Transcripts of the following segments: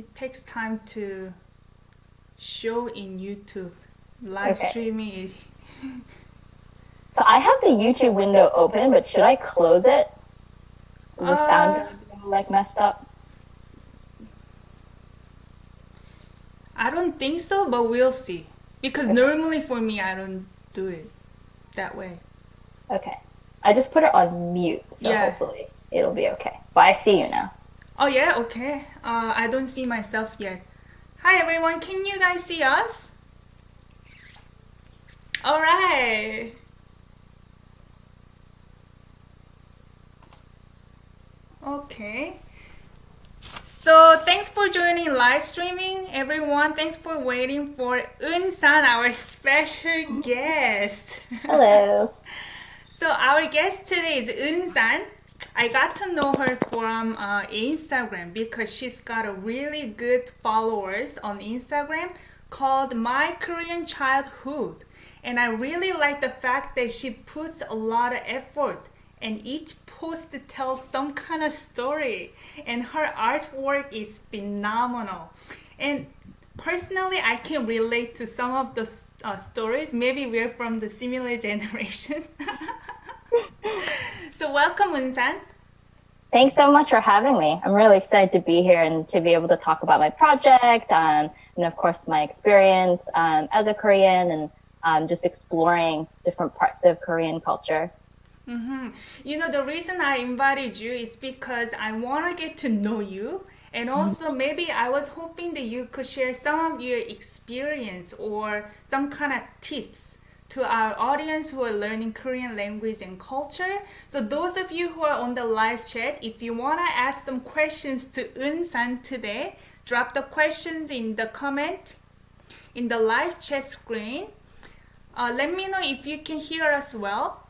It takes time to show in YouTube. Live Okay. streaming is. So I have the YouTube window open, but should I close it? Is the sound Uh, gonna be like messed up? I don't think so, but we'll see. Because Okay. normally for me, I don't do it that way. Okay. I just put it on mute, so Yeah. hopefully it'll be okay. But I see you now. Oh yeah, okay. I don't see myself yet. Hi everyone, can you guys see us? All right. Okay. So thanks for joining live streaming, everyone. Thanks for waiting for EUNSAN, our special guest. Hello. So our guest today is EUNSAN. I got to know her from Instagram because she's got a really good followers on Instagram called My Korean Childhood. And I really like the fact that she puts a lot of effort and each post tells some kind of story. And her artwork is phenomenal. And personally, I can relate to some of the stories. Maybe we're from the similar generation. So welcome, Unsan. Thanks so much for having me. I'm really excited to be here and to be able to talk about my project and of course my experience as a Korean and just exploring different parts of Korean culture. You know, the reason I invited you is because I want to get to know you. And also, maybe I was hoping that you could share some of your experience or some kind of tips to our audience who are learning Korean language and culture. So those of you who are on the live chat, if you want to ask some questions to Eunsan today, drop the questions in the comment in the live chat screen. Let me know if you can hear us well.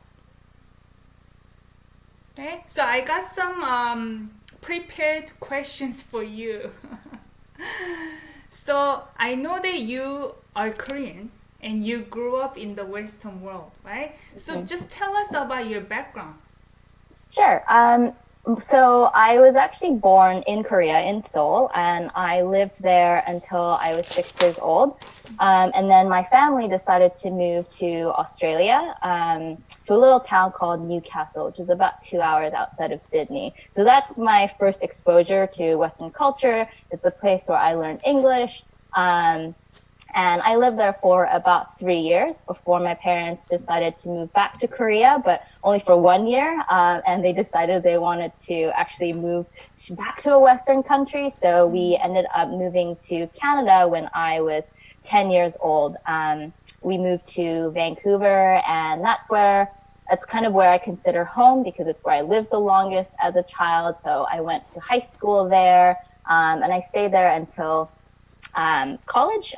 Okay, so I got some prepared questions for you. So I know that you are Korean and you grew up in the Western world, right? So just tell us about your background. Sure. So I was actually born in Korea, in Seoul, and I lived there until I was 6 years old. And then my family decided to move to Australia, to a little town called Newcastle, which is about 2 hours outside of Sydney. So that's my first exposure to Western culture. It's the place where I learned English. And I lived there for about 3 years before my parents decided to move back to Korea, but only for 1 year. And they decided they wanted to actually move back to a Western country. So we ended up moving to Canada when I was 10 years old. We moved to Vancouver, and that's kind of where I consider home because it's where I lived the longest as a child. So I went to high school there, and I stayed there until college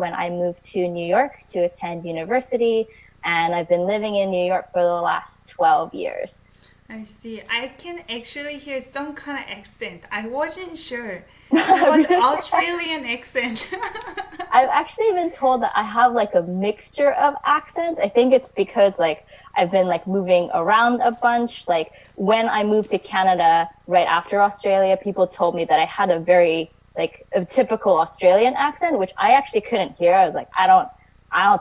when I moved to New York to attend university, and I've been living in New York for the last 12 years. I see. I can actually hear some kind of accent. I wasn't sure. It was Australian accent. I've actually been told that I have like a mixture of accents. I think it's because like I've been like moving around a bunch. Like when I moved to Canada right after Australia, people told me that I had a very like a typical Australian accent, which I actually couldn't hear. I was like, I don't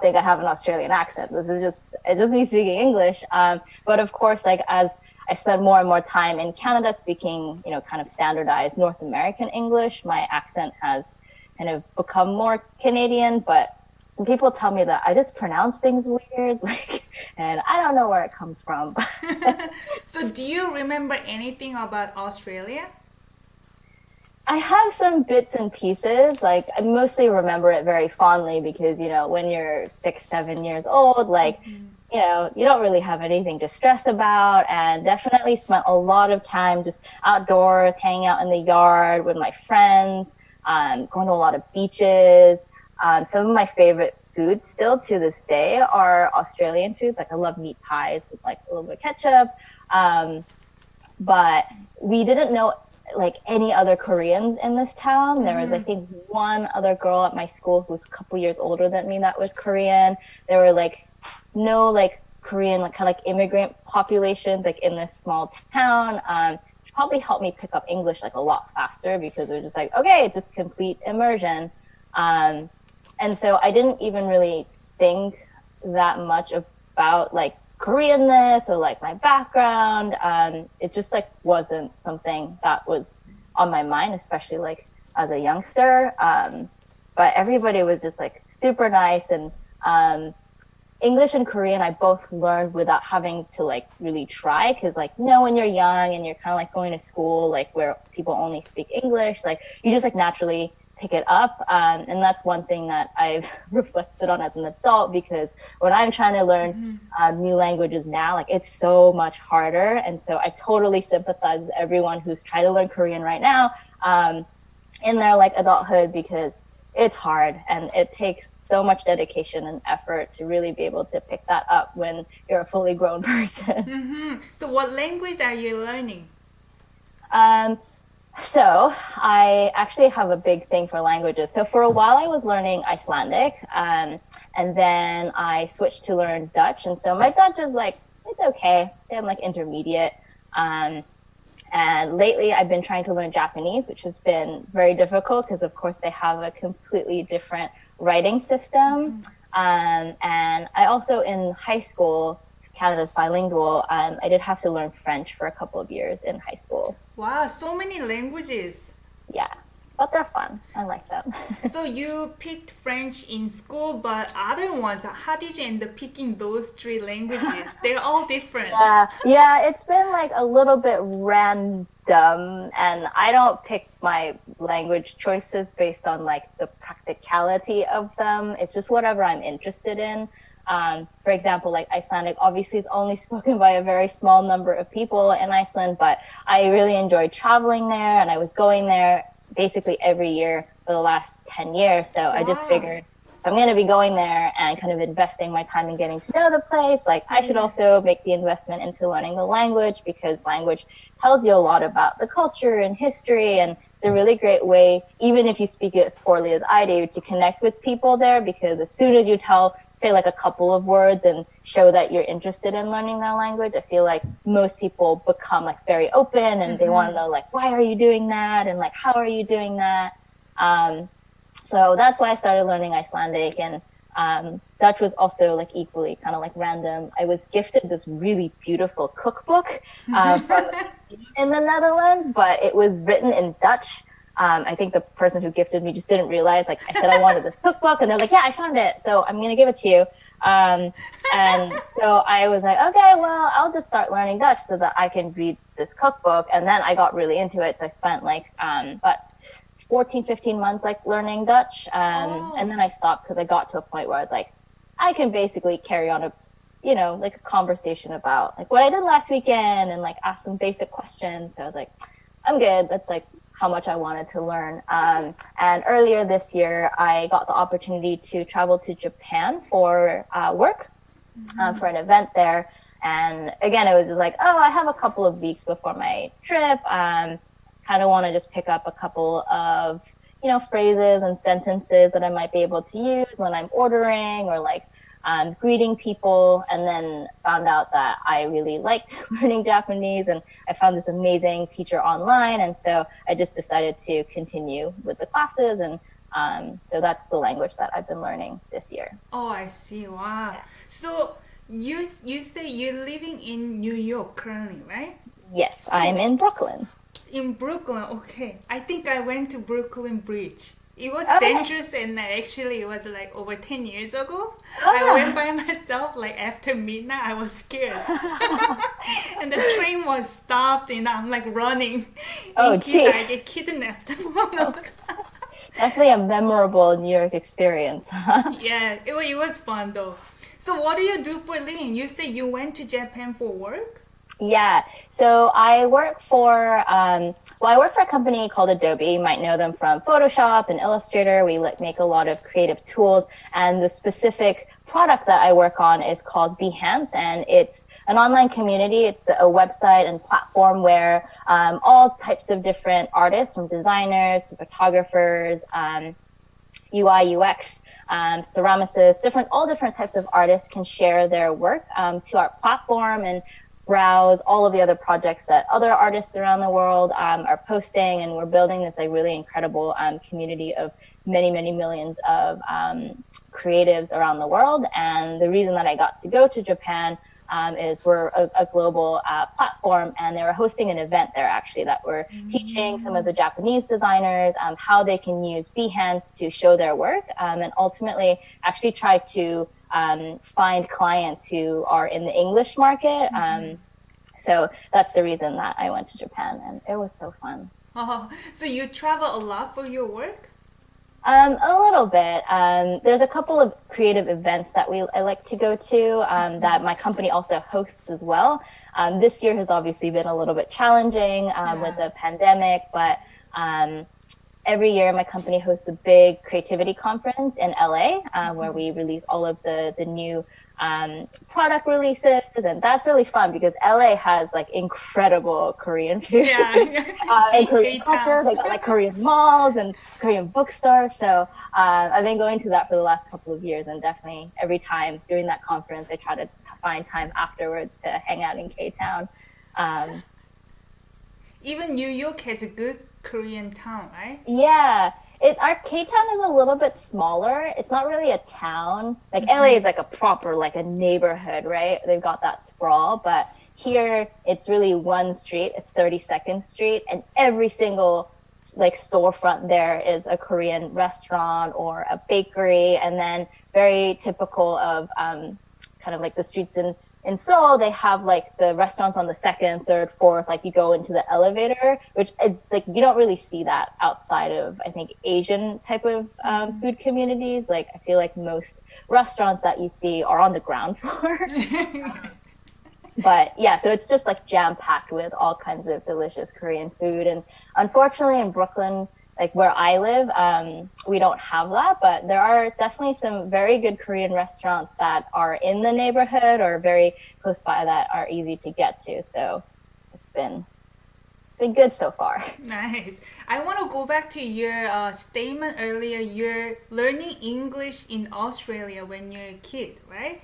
think I have an Australian accent. It's just me speaking English. But of course, like as I spent more and more time in Canada speaking, kind of standardized North American English, my accent has kind of become more Canadian. But some people tell me that I just pronounce things weird, like, and I don't know where it comes from. So do you remember anything about Australia? I have some bits and pieces. Like I mostly remember it very fondly because, when you're 6, 7 years old, like, you don't really have anything to stress about, and definitely spent a lot of time just outdoors, hanging out in the yard with my friends, going to a lot of beaches. Some of my favorite foods still to this day are Australian foods. Like I love meat pies with like a little bit of ketchup. But we didn't know like any other Koreans in this town. There was, I think, one other girl at my school who was a couple years older than me that was Korean. There were like no like Korean like kind of like immigrant populations like in this small town. probably helped me pick up English like a lot faster because it was just like, okay, it's just complete immersion. And so I didn't even really think that much about like Koreanness or like my background. It just like wasn't something that was on my mind, especially like as a youngster. But everybody was just like super nice, and English and Korean I both learned without having to like really try, because like, you know, when you're young and you're kind of like going to school like where people only speak English, like you just like naturally pick it up, and that's one thing that I've reflected on as an adult, because when I'm trying to learn new languages now, like it's so much harder. And so I totally sympathize with everyone who's trying to learn Korean right now in their like adulthood, because it's hard and it takes so much dedication and effort to really be able to pick that up when you're a fully grown person. So what language are you learning? So I actually have a big thing for languages. So for a while I was learning Icelandic, and then I switched to learn Dutch. And so my Dutch is like, it's okay. Say I'm like intermediate. And lately I've been trying to learn Japanese, which has been very difficult because of course they have a completely different writing system. And I also in high school, Canada's bilingual, I did have to learn French for a couple of years in high school. Wow, so many languages. Yeah, but they're fun. I like them. So you picked French in school, but other ones, how did you end up picking those three languages? They're all different. Yeah, it's been like a little bit random, and I don't pick my language choices based on like the practicality of them. It's just whatever I'm interested in. For example, like Icelandic obviously is only spoken by a very small number of people in Iceland, but I really enjoyed traveling there, and I was going there basically every year for the last 10 years. So I just figured if I'm going to be going there and kind of investing my time in getting to know the place, like I should also make the investment into learning the language, because language tells you a lot about the culture and history, and it's a really great way, even if you speak it as poorly as I do, to connect with people there, because as soon as you say like a couple of words and show that you're interested in learning their language, I feel like most people become like very open, and they want to know like, why are you doing that? And like, how are you doing that? So that's why I started learning Icelandic, and Dutch was also like equally kind of like random. I was gifted this really beautiful cookbook from in the Netherlands, but it was written in Dutch. I think the person who gifted me just didn't realize, like I said I wanted this cookbook, and they're like, yeah, I found it, so I'm going to give it to you. And so I was like, okay, well, I'll just start learning Dutch so that I can read this cookbook. And then I got really into it. So I spent like about 14, 15 months like learning Dutch. And then I stopped because I got to a point where I was like, I can basically carry on like a conversation about like what I did last weekend and like ask some basic questions. So I was like, I'm good. That's like how much I wanted to learn. And earlier this year, I got the opportunity to travel to Japan for work, for an event there. And again, it was just like, oh, I have a couple of weeks before my trip. Kind of want to just pick up a couple of, phrases and sentences that I might be able to use when I'm ordering or like greeting people, and then found out that I really liked learning Japanese, and I found this amazing teacher online, and so I just decided to continue with the classes, and so that's the language that I've been learning this year. Oh, I see. Wow. Yeah. So you say you're living in New York currently, right? Yes, so I'm in Brooklyn. In Brooklyn, okay. I think I went to Brooklyn Bridge. It was dangerous, and actually it was like over 10 years ago. I went by myself like after midnight. I was scared. And the train was stopped, and I'm like running. In case I get kidnapped. Definitely a memorable New York experience. Yeah, it was fun though. So what do you do for a living? You say you went to Japan for work? Yeah, so I work for a company called Adobe. You might know them from Photoshop and Illustrator. We make a lot of creative tools, and the specific product that I work on is called Behance, and it's an online community. It's a website and platform where all types of different artists, from designers to photographers, UI, UX, ceramicists, all different types of artists can share their work to our platform, and browse all of the other projects that other artists around the world are posting, and we're building this like really incredible community of many, many millions of creatives around the world. And the reason that I got to go to Japan is we're a global platform, and they were hosting an event there actually that were teaching some of the Japanese designers how they can use Behance to show their work, and ultimately actually try to find clients who are in the English market. So that's the reason that I went to Japan, and it was so fun. Oh, so you travel a lot for your work? A little bit. There's a couple of creative events that I like to go to that my company also hosts as well. This year has obviously been a little bit challenging with the pandemic, but every year my company hosts a big creativity conference in LA where we release all of the new product releases, and that's really fun because LA has like incredible Korean food and Korean culture. They got like Korean malls and Korean bookstores. So I've been going to that for the last couple of years, and definitely every time during that conference, I try to find time afterwards to hang out in K-Town. Even New York has a good Korean town, right? Yeah. Our K-Town is a little bit smaller. It's not really a town. Like LA is like a proper, like a neighborhood, right? They've got that sprawl, but here it's really one street. It's 32nd Street, and every single like storefront there is a Korean restaurant or a bakery. And then very typical of kind of like the streets in Seoul, they have like the restaurants on the second, third, fourth, like you go into the elevator, which like you don't really see that outside of, I think, Asian type of food communities. Like I feel like most restaurants that you see are on the ground floor. But yeah, so it's just like jam-packed with all kinds of delicious Korean food. And unfortunately in Brooklyn, like where I live, we don't have that, but there are definitely some very good Korean restaurants that are in the neighborhood or very close by that are easy to get to. So it's been good so far. Nice. I want to go back to your statement earlier. You're learning English in Australia when you're a kid, right?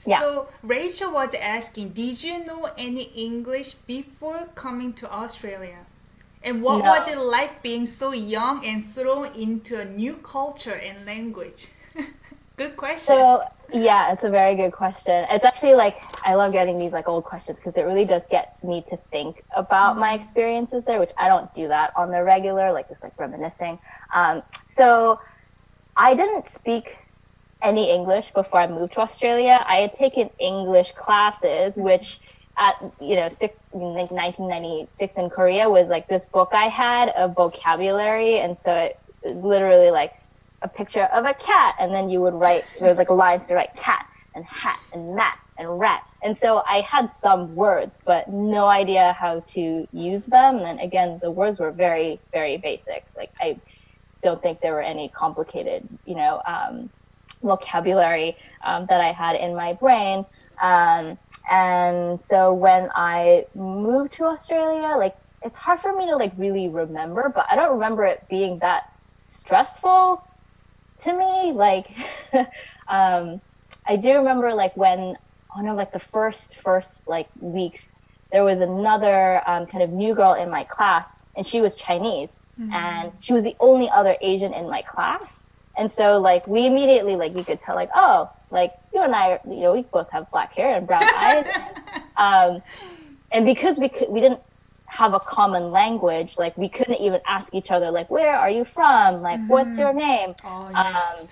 Yeah. So Rachel was asking, did you know any English before coming to Australia? And what was it like being so young and thrown into a new culture and language? Good question. So yeah, it's a very good question. It's actually like, I love getting these like old questions because it really does get me to think about my experiences there, which I don't do that on the regular, like just like reminiscing. So I didn't speak any English before I moved to Australia. I had taken English classes, which at, you know, like 1996 in Korea was like this book I had of vocabulary. And so it was literally like a picture of a cat. And then you would write, there was like lines to write cat and hat and mat and rat. And so I had some words, but no idea how to use them. And then again, the words were very, very basic. Like I don't think there were any complicated, you know, vocabulary that I had in my brain. And so when I moved to Australia, like it's hard for me to like really remember, but I don't remember it being that stressful to me. Like, I do remember like when one of like the first like weeks, there was another kind of new girl in my class, and she was Chinese, and she was the only other Asian in my class. And so like we immediately like we could tell like, oh, like you and I, you know, we both have black hair and brown eyes. And because we didn't have a common language, like we couldn't even ask each other like, where are you from? Like, what's your name? Oh, yes.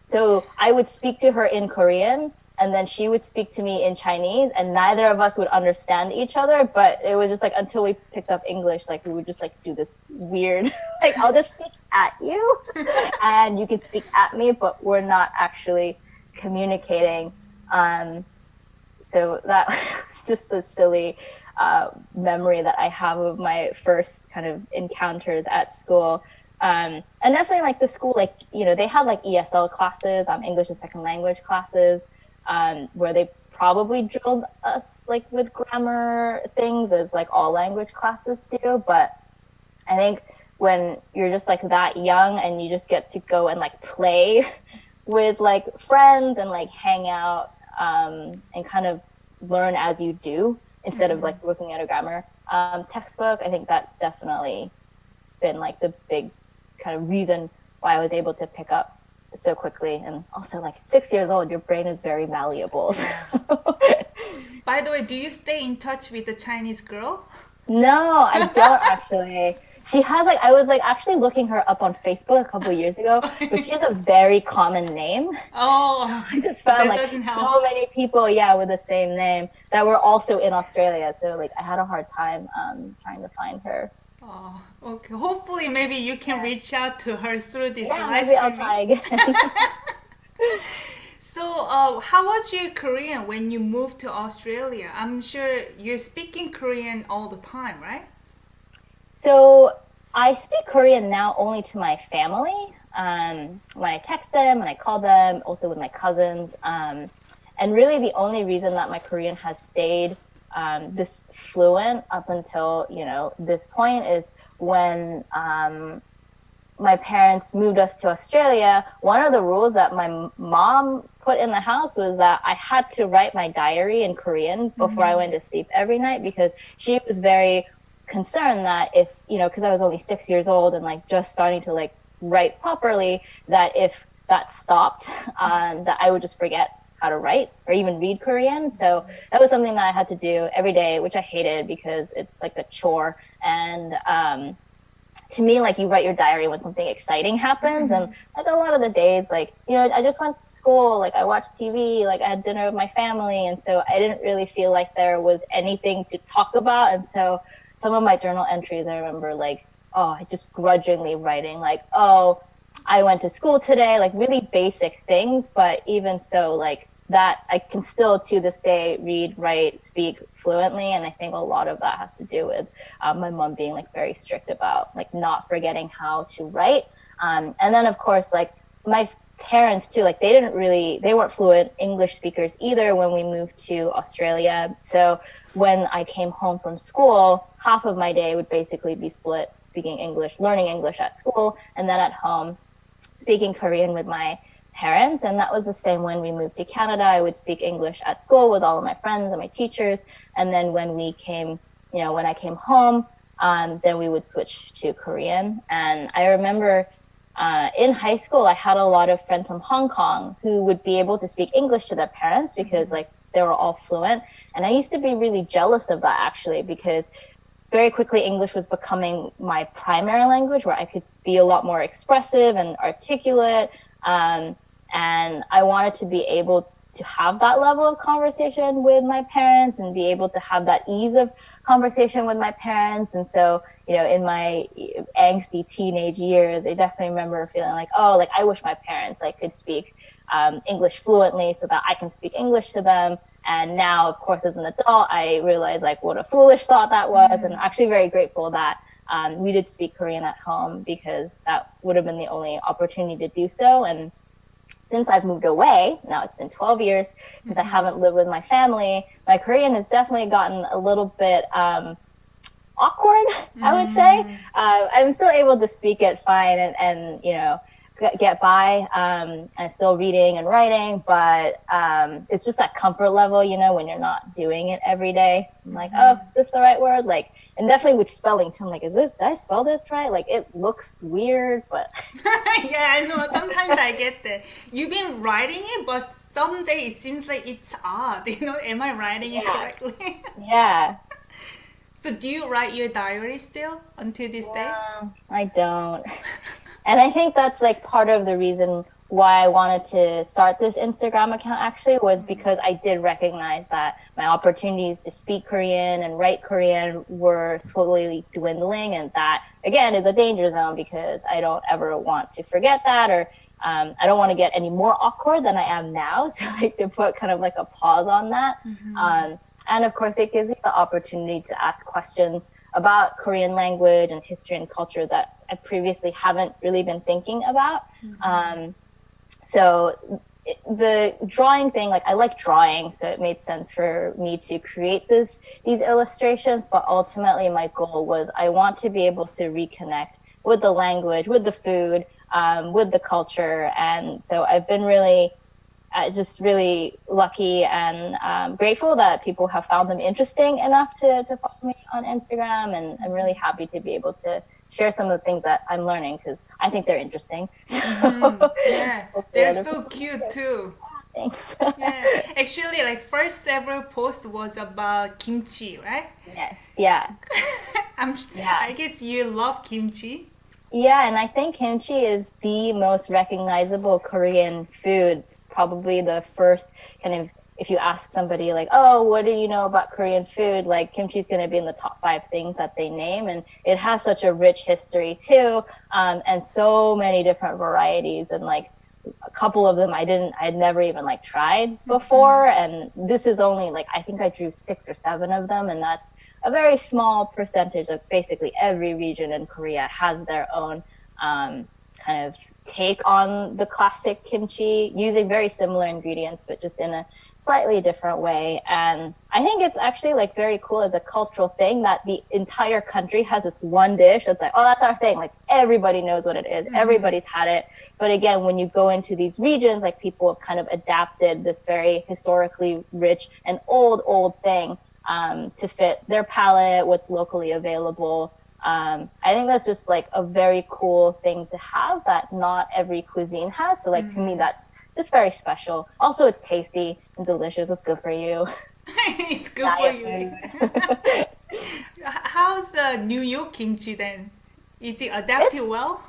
So I would speak to her in Korean, and then she would speak to me in Chinese, and neither of us would understand each other. But it was just like until we picked up English, like we would just like do this weird, like I'll just speak at you and you can speak at me, but we're not actually communicating. So that was just a silly memory that I have of my first kind of encounters at school. And definitely like the school, like, you know, they had like ESL classes, English as second language classes, where they probably drilled us like with grammar things as like all language classes do. But I think when you're just like that young and you just get to go and like play with like friends and like hang out and kind of learn as you do, instead of like looking at a grammar textbook. I think that's definitely been like the big kind of reason why I was able to pick up so quickly. And also, like, at 6 years old, your brain is very malleable. So. By the way, do you stay in touch with the Chinese girl? No, I don't actually. She has like, I was like actually looking her up on Facebook a couple of years ago, but she has a very common name. Oh, I just found that like doesn't help. so many people, yeah, with the same name that were also in Australia. So like I had a hard time trying to find her. Oh, okay. Hopefully, maybe you can reach out to her through this Yeah, live maybe I'll streaming. try again. So, how was your Korean when you moved to Australia? I'm sure you're speaking Korean all the time, right? So I speak Korean now only to my family. When I text them, when I call them, also with my cousins. And really the only reason that my Korean has stayed this fluent up until, you know, this point is when my parents moved us to Australia. One of the rules that my mom put in the house was that I had to write my diary in Korean before I went to sleep every night, because she was very concerned that if, you know, because I was only 6 years old and like just starting to like write properly, that if that stopped, that I would just forget how to write or even read Korean. So that was something that I had to do every day, which I hated because it's like a chore. And to me, like, you write your diary when something exciting happens. And like a lot of the days, like, you know, I just went to school, like I watched TV, like I had dinner with my family. And so I didn't really feel like there was anything to talk about. And so some of my journal entries, I remember like, oh, I just grudgingly writing like, oh, I went to school today, like really basic things. But even so, like that, I can still to this day read, write, speak fluently. And I think a lot of that has to do with my mom being like very strict about like not forgetting how to write. And then of course, like my parents too, like they weren't fluent English speakers either when we moved to Australia. So when I came home from school, half of my day would basically be split speaking English, learning English at school, and then at home speaking Korean with my parents. And that was the same when we moved to Canada. I would speak English at school with all of my friends and my teachers. And then when we came, you know, when I came home, then we would switch to Korean. And I remember in high school, I had a lot of friends from Hong Kong who would be able to speak English to their parents because like they were all fluent. And I used to be really jealous of that actually, because very quickly English was becoming my primary language where I could be a lot more expressive and articulate. And I wanted to be able to have that level of conversation with my parents and be able to have that ease of conversation with my parents. And so, you know, in my angsty teenage years, I definitely remember feeling like, oh, like I wish my parents like could speak English fluently so that I can speak English to them. And now, of course, as an adult, I realize like what a foolish thought that was. And I'm actually very grateful that we did speak Korean at home, because that would have been the only opportunity to do so. And since I've moved away, now it's been 12 years since I haven't lived with my family, my Korean has definitely gotten a little bit awkward, I would say. I'm still able to speak it fine and you know, get by. I'm still reading and writing, but it's just that comfort level, you know, when you're not doing it every day. I'm like, oh, is this the right word? Like, and definitely with spelling too. I'm like, did I spell this right? Like, it looks weird, but Yeah, I know. Sometimes I get that. You've been writing it, but someday it seems like it's odd. You know, am I writing it correctly? yeah. So do you write your diary still until this day? No, I don't. And I think that's like part of the reason why I wanted to start this Instagram account actually, was because I did recognize that my opportunities to speak Korean and write Korean were slowly dwindling. And that, again, is a danger zone because I don't ever want to forget that, or I don't want to get any more awkward than I am now. So like to put kind of like a pause on that. And of course, it gives you the opportunity to ask questions about Korean language and history and culture that I previously haven't really been thinking about. So the drawing thing, like I like drawing, so it made sense for me to create these illustrations. But ultimately, my goal was I want to be able to reconnect with the language, with the food, with the culture. And so I've been really just really lucky and grateful that people have found them interesting enough to follow me on Instagram. And I'm really happy to be able to share some of the things that I'm learning because I think they're interesting. So, Yeah, they're so cute too. thanks. Yeah, actually, like first several posts was about kimchi, right? Yes, yeah. Yeah. I guess you love kimchi. Yeah, and I think kimchi is the most recognizable Korean food. It's probably the first kind of, if you ask somebody like, oh, what do you know about Korean food? Like kimchi is going to be in the top 5 things that they name. And it has such a rich history too. And so many different varieties and like a couple of them I'd never even like tried before. And this is only like, I think I drew 6 or 7 of them. And that's a very small percentage of basically every region in Korea has their own kind of take on the classic kimchi using very similar ingredients, but just in a slightly different way. And I think it's actually like very cool as a cultural thing that the entire country has this one dish that's like, oh, that's our thing. Like everybody knows what it is. Everybody's had it. But again, when you go into these regions, like people have kind of adapted this very historically rich and old thing to fit their palate, what's locally available. I think that's just like a very cool thing to have that not every cuisine has. So like to me, that's just very special. Also, it's tasty and delicious. It's good for you. It's good for you. How's the New York kimchi then? Is it adapted well?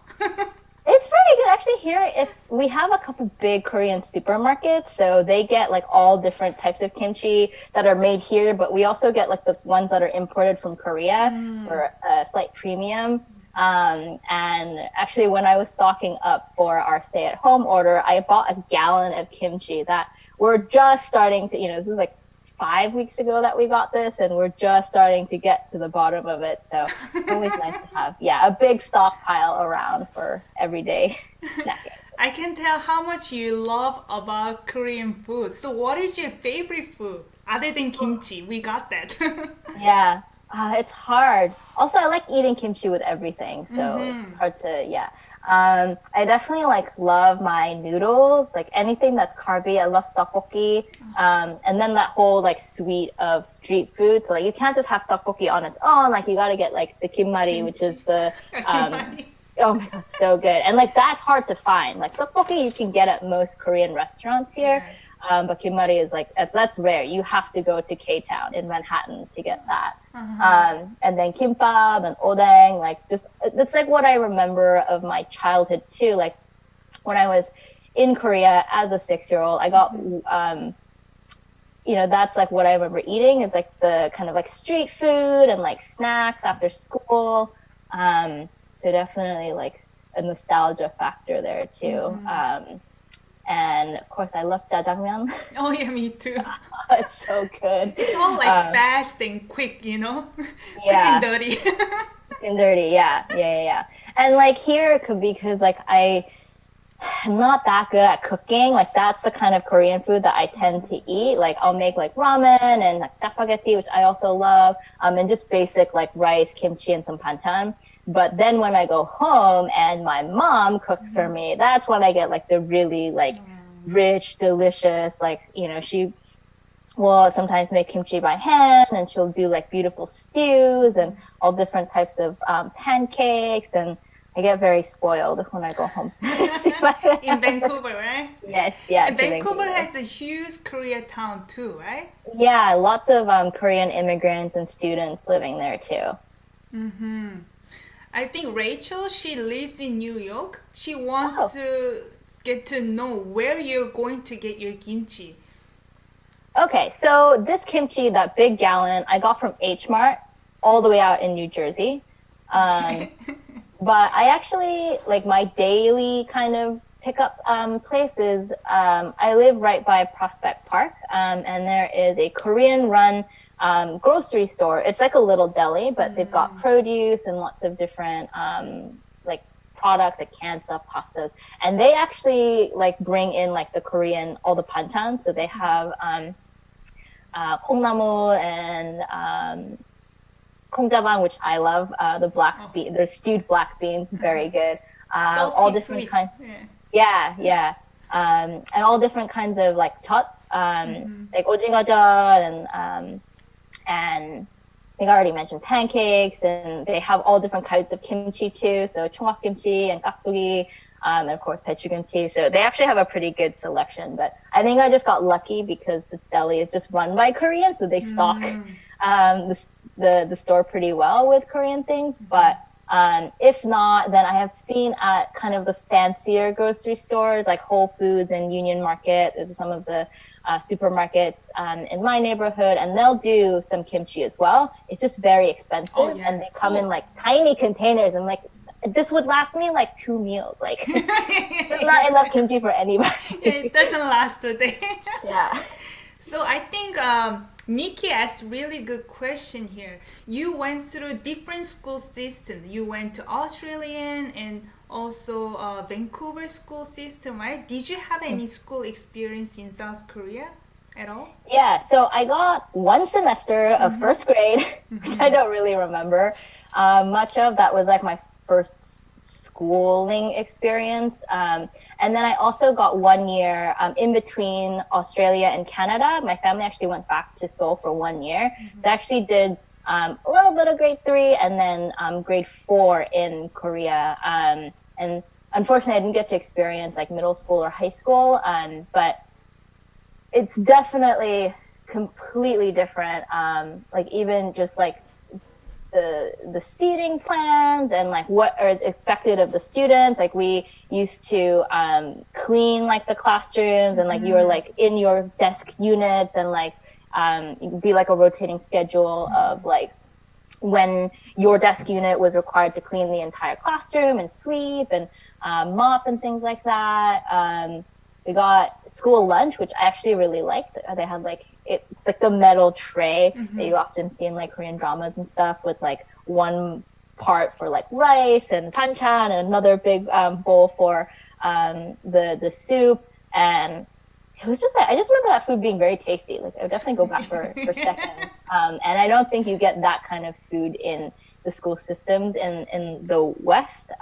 It's pretty good. Actually, here, if we have a couple big Korean supermarkets, so they get like all different types of kimchi that are made here, but we also get like the ones that are imported from Korea for a slight premium. And actually, when I was stocking up for our stay-at-home order, I bought a gallon of kimchi that we're just starting to, this was like 5 weeks ago that we got this, and we're just starting to get to the bottom of it. So it's always nice to have, a big stockpile around for everyday snacking. I can tell how much you love about Korean food. So what is your favorite food other than kimchi? We got that. Yeah, it's hard. Also, I like eating kimchi with everything, so it's hard to, I definitely like love my noodles, like anything that's carby. I love tteokbokki, and then that whole like suite of street food. So like you can't just have tteokbokki on its own. Like you got to get like the kimmari, which is the oh my god, so good. And like that's hard to find. Like tteokbokki you can get at most Korean restaurants here. But kimmari is like, that's rare. You have to go to K-Town in Manhattan to get that. And then kimbap and odeng, like just, that's like what I remember of my childhood too. Like when I was in Korea as a 6-year-old, I got, that's like what I remember eating is like the kind of like street food and like snacks after school. So definitely like a nostalgia factor there too. And of course, I love jjajangmyeon. Oh yeah, me too. It's so good. It's all like fast and quick, Yeah. Quick and dirty. And dirty, yeah. And like here, because like I'm not that good at cooking. Like that's the kind of Korean food that I tend to eat. Like I'll make like ramen and like spaghetti, which I also love, and just basic like rice, kimchi, and some banchan. But then when I go home and my mom cooks for me, that's when I get like the really like rich, delicious, like, she will sometimes make kimchi by hand and she'll do like beautiful stews and all different types of pancakes. And I get very spoiled when I go home. In Vancouver, right? Yes, yeah. And Vancouver has a huge Koreatown too, right? Yeah, lots of Korean immigrants and students living there too. I think Rachel, she lives in New York. She wants to get to know where you're going to get your kimchi. Okay, so this kimchi, that big gallon, I got from H Mart all the way out in New Jersey. But I actually, like my daily kind of pickup places, I live right by Prospect Park, and there is a Korean-run grocery store. It's like a little deli, but they've got produce and lots of different like products, like canned stuff, pastas, and they actually like bring in like the Korean, all the banchan. So they have 콩나물 and 콩자방, which I love. The stewed black beans, very good. All different kinds. Yeah. and all different kinds of like chot, like 오징어전 and I think I already mentioned pancakes, and they have all different kinds of kimchi too. So 총각 kimchi and 깍두기, and of course 배추 kimchi. So they actually have a pretty good selection. But I think I just got lucky because the deli is just run by Koreans, so they stock the store pretty well with Korean things. But if not, then I have seen at kind of the fancier grocery stores like Whole Foods and Union Market. Those are some of the supermarkets in my neighborhood, and they'll do some kimchi as well. It's just very expensive, and they come in like tiny containers, and like this would last me like 2 meals. Like there's not enough kimchi for anybody. It doesn't last a day. Yeah. So I think Nikki asked really good question here. You went through different school systems. You went to Australian and also Vancouver school system, right? Did you have any school experience in South Korea at all? Yeah, so I got 1 semester of first grade, which I don't really remember. Much of that was like my first schooling experience. And then I also got 1 year in between Australia and Canada. My family actually went back to Seoul for 1 year. So I actually did a little bit of grade 3 and then grade 4 in Korea. And unfortunately, I didn't get to experience like middle school or high school, but it's definitely completely different. Like even just like the seating plans and like what is expected of the students. Like we used to clean like the classrooms, and like you were like in your desk units, and like it would be like a rotating schedule of like when your desk unit was required to clean the entire classroom and sweep and mop and things like that. We got school lunch, which I actually really liked. They had like, it's like the metal tray that you often see in like Korean dramas and stuff, with like 1 part for like rice and banchan and another big bowl for the soup. And it was just like, I just remember that food being very tasty. Like I would definitely go back for seconds. And I don't think you get that kind of food in the school systems in the West.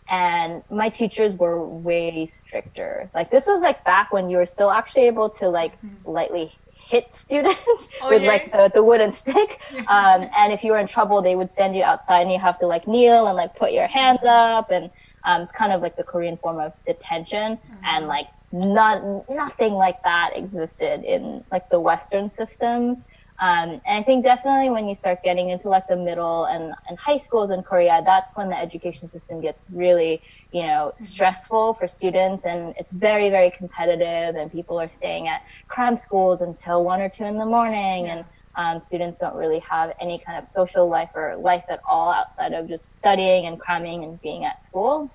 And my teachers were way stricter. Like this was like back when you were still actually able to like lightly hit students with like the wooden stick. And if you were in trouble, they would send you outside and you have to like kneel and like put your hands up. And it's kind of like the Korean form of detention. And like nothing like that existed in like the Western systems. And I think definitely when you start getting into like the middle and high schools in Korea, that's when the education system gets really, you know, stressful for students, and it's very, very competitive, and people are staying at cram schools until 1 or 2 in the morning, and students don't really have any kind of social life or life at all outside of just studying and cramming and being at school.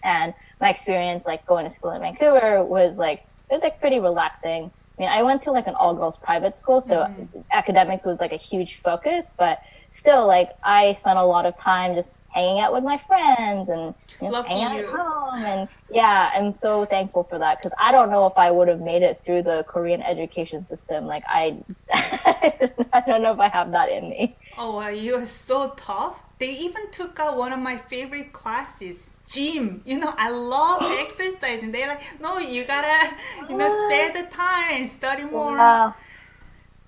And my experience like going to school in Vancouver was like, it was like pretty relaxing. I mean, I went to like an all-girls private school, so academics was like a huge focus, but still, like I spent a lot of time just hanging out with my friends and hanging out at home. And yeah, I'm so thankful for that, because I don't know if I would have made it through the Korean education system. Like I don't know if I have that in me. Oh, wow, you are so tough. They even took out one of my favorite classes, gym. You know, I love exercise, and they're like, no, you gotta, spare the time and study more. Wow.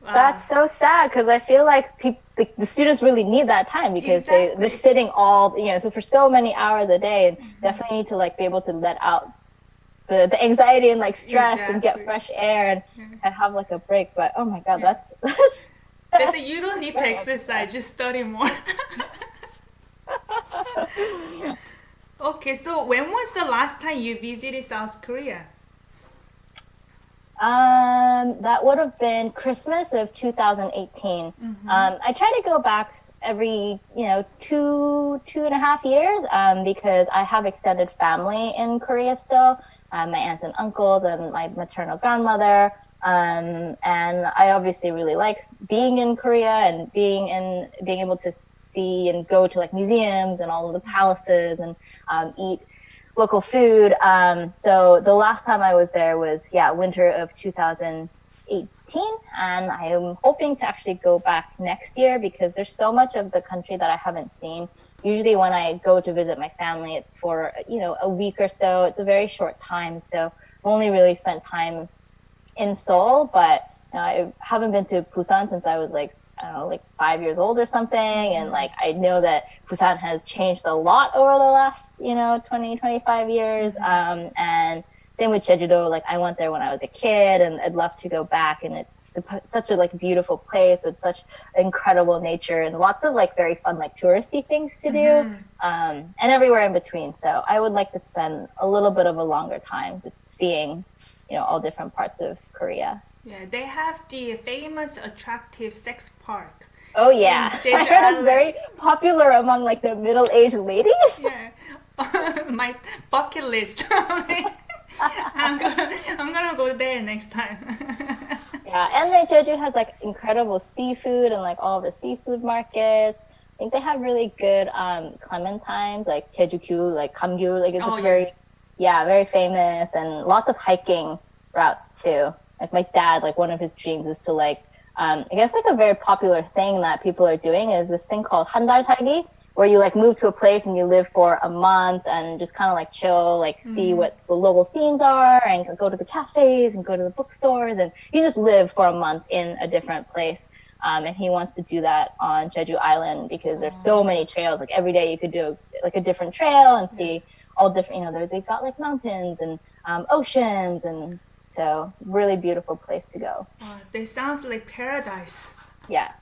That's so sad, because I feel like the students really need that time, because they're sitting all, so for so many hours a day, and definitely need to like be able to let out the anxiety and like stress and get fresh air and have like a break. But oh my God, that's you don't need to exercise, just study more. Okay, so when was the last time you visited South Korea? That would have been Christmas of 2018. I try to go back every, 2.5 years, because I have extended family in Korea still, my aunts and uncles and my maternal grandmother. And I obviously really like being in Korea and being able to see and go to like museums and all of the palaces and eat local food. So the last time I was there was winter of 2018, and I am hoping to actually go back next year, because there's so much of the country that I haven't seen. usually when I go to visit my family, it's for, a week or so. It's a very short time. So I've only really spent time in Seoul, but I haven't been to Busan since I was like, I don't know, like 5 years old or something. And like, I know that Busan has changed a lot over the last, 20, 25 years. And same with Jeju-do. Like, I went there when I was a kid, and I'd love to go back. And it's such a like beautiful place with such incredible nature and lots of like very fun like touristy things to do, and everywhere in between. So I would like to spend a little bit of a longer time just seeing, all different parts of Korea. Yeah, they have the famous attractive sex park. Oh yeah, Jeju I heard it's Island. very popular among like the middle-aged ladies. Yeah. My bucket list. I'm gonna go there next time. Yeah, and then Jeju has like incredible seafood and like all the seafood markets. I think they have really good clementines, like Jeju-gyu, like Kamgyu, like it's very famous, and lots of hiking routes too. Like my dad, like one of his dreams is to like, I guess like a very popular thing that people are doing is this thing called handal 살기, where you like move to a place and you live for a month and just kind of like chill, like see what the local scenes are, and go to the cafes and go to the bookstores, and you just live for a month in a different place. And he wants to do that on Jeju Island because there's so many trails. Like every day you could do like a different trail and see all different, they've got like mountains and oceans, and so really beautiful place to go. Wow, this sounds like paradise. Yeah.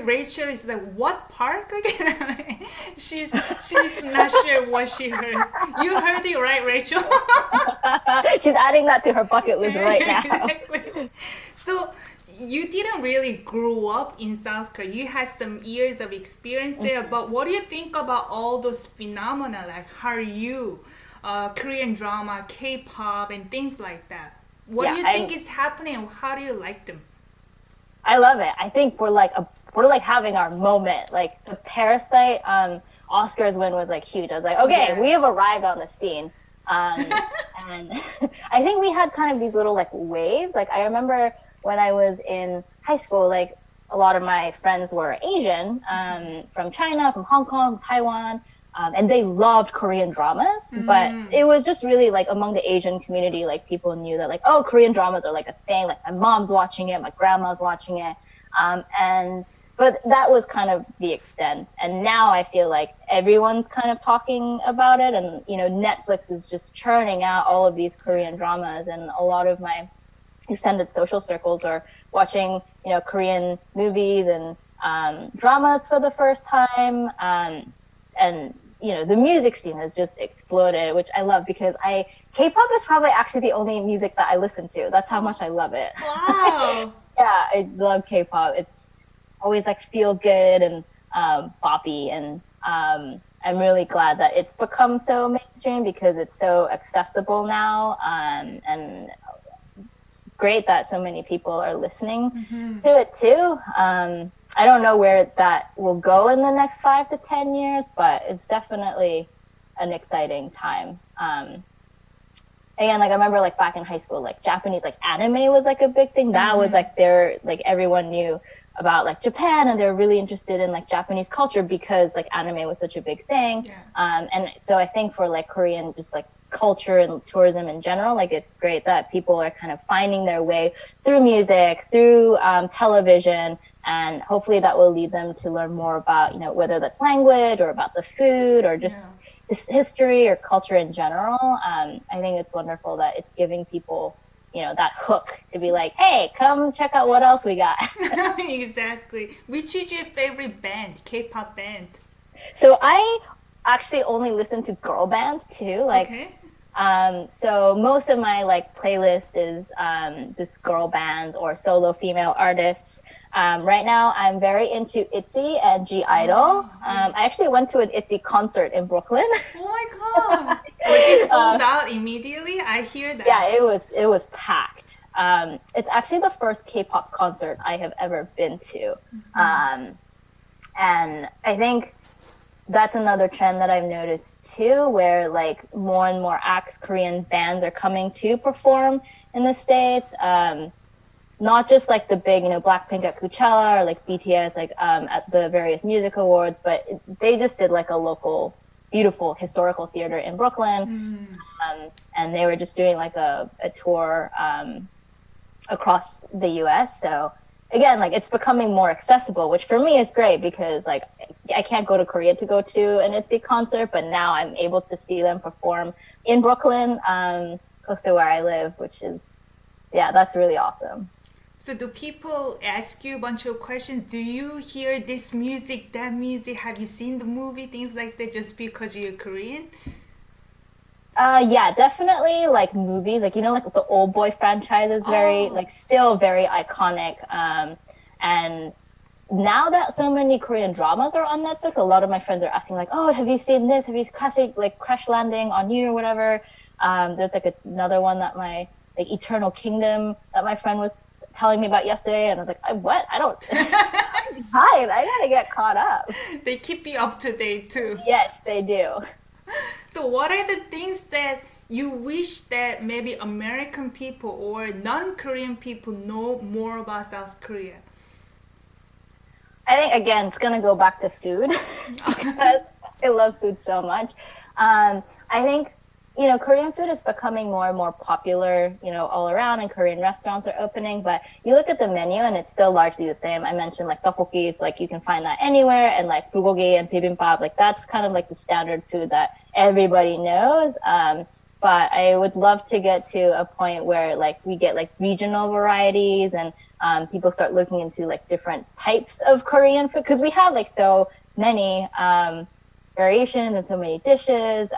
Rachel is like, what park again? she's not sure what she heard. You heard it right, Rachel? She's adding that to her bucket list right now. Exactly. So you didn't really grow up in South Korea. You had some years of experience there, but what do you think about all those phenomena like Hallyu, Korean drama, K-pop, and things like that? What do you think is happening? How do you like them? I love it. I think we're like having our moment. Like the Parasite Oscars win was like huge. I was like, okay, we have arrived on the scene. And I think we had kind of these little like waves. Like I remember when I was in high school, like a lot of my friends were Asian, from China, from Hong Kong, Taiwan. And they loved Korean dramas, but it was just really like among the Asian community, like people knew that like, oh, Korean dramas are like a thing. Like my mom's watching it, my grandma's watching it. But that was kind of the extent. And now I feel like everyone's kind of talking about it. And, Netflix is just churning out all of these Korean dramas. And a lot of my extended social circles are watching, Korean movies and dramas for the first time. And the music scene has just exploded, which I love because K-pop is probably actually the only music that I listen to. That's how much I love it. Wow. Yeah, I love K-pop. It's always like feel good and boppy, and I'm really glad that it's become so mainstream because it's so accessible now, and it's great that so many people are listening to it too. I don't know where that will go in the next 5 to 10 years, but it's definitely an exciting time. Again, like I remember like back in high school, like Japanese like anime was like a big thing. That was like everyone knew about like Japan, and they were really interested in like Japanese culture because like anime was such a big thing. Yeah. And so I think for like Korean just like culture and tourism in general, like it's great that people are kind of finding their way through music, through television, and hopefully that will lead them to learn more about, whether that's language or about the food or just history or culture in general. I think it's wonderful that it's giving people, that hook to be like, hey, come check out what else we got. Exactly. Which is your favorite band, K-pop band? So I actually only listen to girl bands too. Like, so most of my like playlist is just girl bands or solo female artists. Right now, I'm very into ITZY and G-Idol. I actually went to an ITZY concert in Brooklyn. Oh my god! Was it sold out immediately? I hear that. Yeah, it was packed. It's actually the first K-pop concert I have ever been to, and I think that's another trend that I've noticed too, where like more and more acts, Korean bands are coming to perform in the States. not just like the big, Blackpink at Coachella or like BTS like at the various music awards, but they just did like a local beautiful historical theater in Brooklyn. And they were just doing like a tour across the US. So again, like it's becoming more accessible, which for me is great because like I can't go to Korea to go to an ITZY concert, but now I'm able to see them perform in Brooklyn, close to where I live, which is, yeah, that's really awesome. So do people ask you a bunch of questions? Do you hear this music, that music? Have you seen the movie? Things like that just because you're Korean? Yeah, definitely like movies, like like the Old Boy franchise is very like still very iconic. And now that so many Korean dramas are on Netflix, a lot of my friends are asking like, "Oh, have you seen this? Have you Crash Landing on You or whatever?" There's like another one that my like Eternal Kingdom that my friend was telling me about yesterday, and I was like, "What? I don't." I'm behind. I gotta get caught up. They keep you up to date too. Yes, they do. So what are the things that you wish that maybe American people or non-Korean people know more about South Korea? I think again, it's gonna go back to food because I love food so much. I think Korean food is becoming more and more popular, all around, and Korean restaurants are opening. But you look at the menu, and it's still largely the same. I mentioned like tteokbokki, it's like you can find that anywhere, and like bulgogi and bibimbap, like that's kind of like the standard food that everybody knows. But I would love to get to a point where like we get like regional varieties and people start looking into like different types of Korean food because we have like so many variations and so many dishes.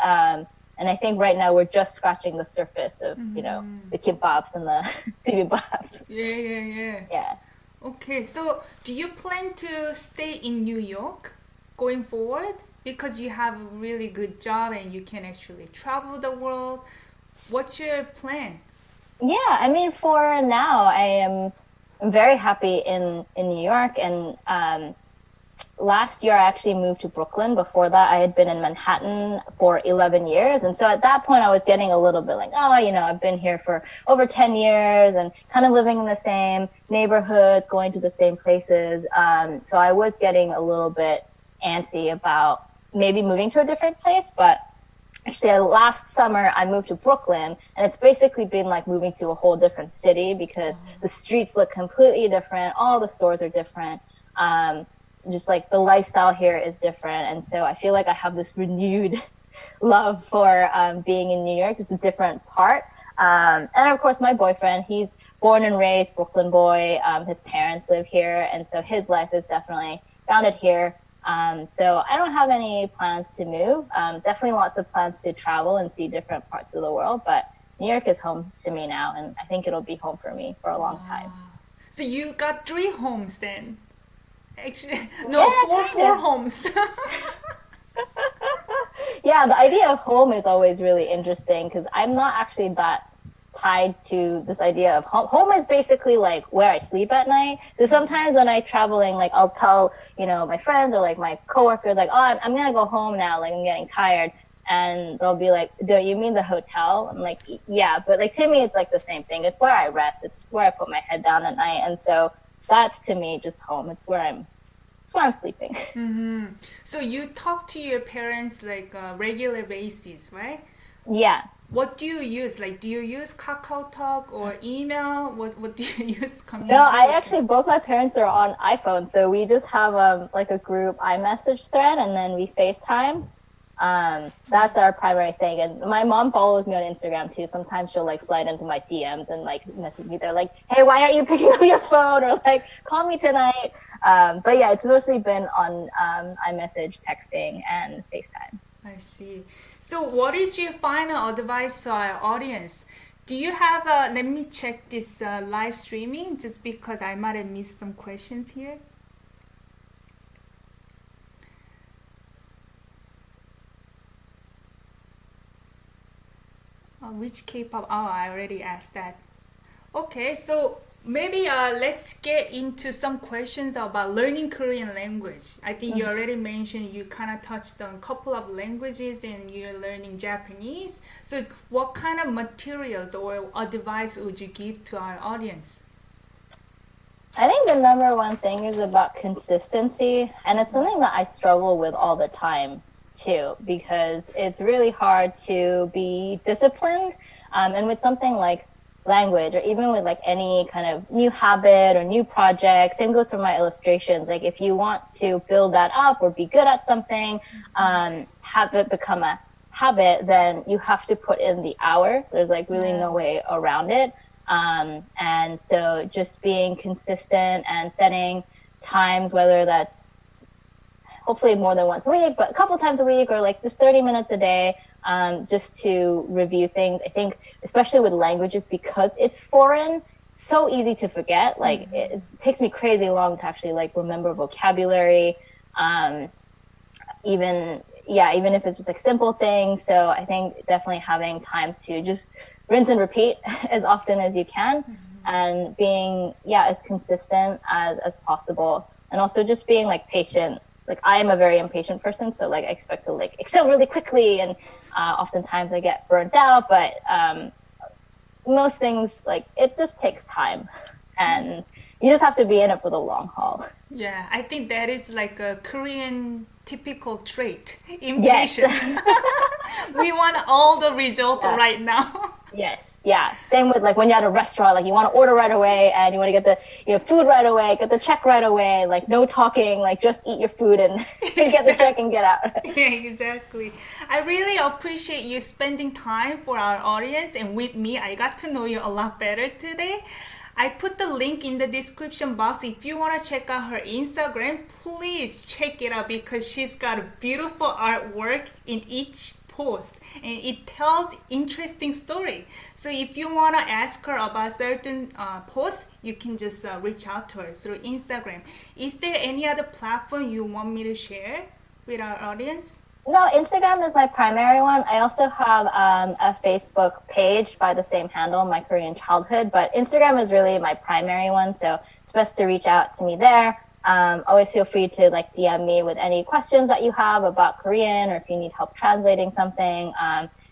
And I think right now we're just scratching the surface of, the kimbaps and the bibimbaps. Yeah. Yeah. Okay, so do you plan to stay in New York going forward? Because you have a really good job and you can actually travel the world. What's your plan? Yeah, I mean, for now, I'm very happy in New York. And last year, I actually moved to Brooklyn. Before that, I had been in Manhattan for 11 years. And so at that point, I was getting a little bit like, oh, I've been here for over 10 years and kind of living in the same neighborhoods, going to the same places. So I was getting a little bit antsy about maybe moving to a different place. But actually, last summer, I moved to Brooklyn, and it's basically been like moving to a whole different city because the streets look completely different. All the stores are different. Just like the lifestyle here is different. And so I feel like I have this renewed love for being in New York, just a different part. And of course, my boyfriend, he's born and raised Brooklyn boy. His parents live here. And so his life is definitely founded here. So I don't have any plans to move. Definitely lots of plans to travel and see different parts of the world. But New York is home to me now. And I think it'll be home for me for a long time. So you got 3 homes then? Actually, no, Yeah, four homes. Yeah, the idea of home is always really interesting because I'm not actually that tied to this idea of home. Home is basically like where I sleep at night. So sometimes when I'm traveling, like I'll tell, my friends or like my coworkers, like, oh, I'm going to go home now. Like I'm getting tired. And they'll be like, do you mean the hotel? I'm like, yeah. But like to me, it's like the same thing. It's where I rest. It's where I put my head down at night. And so that's to me just home. It's where I'm sleeping. So you talk to your parents like regular basis, right? Yeah. What do you use? Like, do you use Kakao Talk or email? What do you use? No, I actually, both my parents are on iPhone. So we just have like a group iMessage thread and then we FaceTime. That's our primary thing. And my mom follows me on Instagram too. Sometimes she'll like slide into my DMs and like message me. They're like, hey, why aren't you picking up your phone? Or like, call me tonight. But yeah, it's mostly been on iMessage, texting, and FaceTime. I see. So what is your final advice to our audience? Do you have let me check this live streaming just because I might have missed some questions here. Which K-pop? Oh, I already asked that. Okay, so maybe let's get into some questions about learning Korean language. I think you already mentioned you kind of touched on a couple of languages and you're learning Japanese. So what kind of materials or advice would you give to our audience? I think the number one thing is about consistency, and it's something that I struggle with all the time too, because it's really hard to be disciplined. And with something like language, or even with like any kind of new habit or new project, same goes for my illustrations. Like if you want to build that up or be good at something, have it become a habit, then you have to put in the hour. There's like really no way around it. And so just being consistent and setting times, whether that's hopefully more than once a week, but a couple times a week, or like just 30 minutes a day, just to review things. I think especially with languages, because it's foreign, so easy to forget. Like it takes me crazy long to actually like remember vocabulary, even if it's just like simple things. So I think definitely having time to just rinse and repeat as often as you can, and being as consistent as possible, and also just being like patient. Like I am a very impatient person, so like I expect to like excel really quickly, and oftentimes I get burnt out, but most things, like it just takes time, and you just have to be in it for the long haul. Yeah, I think that is like a Korean typical trait, Yes. impatient. We want all the result right now. Yes, yeah. Same with like when you're at a restaurant, like you want to order right away, and you want to get the food right away, get the check right away, like no talking, like just eat your food and get the check and get out. Yeah, exactly. I really appreciate you spending time for our audience and with me. I got to know you a lot better today. I put the link in the description box. If you want to check out her Instagram, please check it out, because she's got a beautiful artwork in each post, and it tells interesting story. So if you want to ask her about certain posts, you can just reach out to her through Instagram. Is there any other platform you want me to share with our audience? No, Instagram is my primary one. I also have a Facebook page by the same handle, My Korean Childhood, but Instagram is really my primary one, so it's best to reach out to me there. Always feel free to like DM me with any questions that you have about Korean, or if you need help translating something,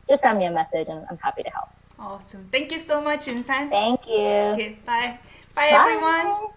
just send me a message and I'm happy to help. Awesome. Thank you so much, Insan. Thank you. Okay, bye. Bye, Bye. everyone.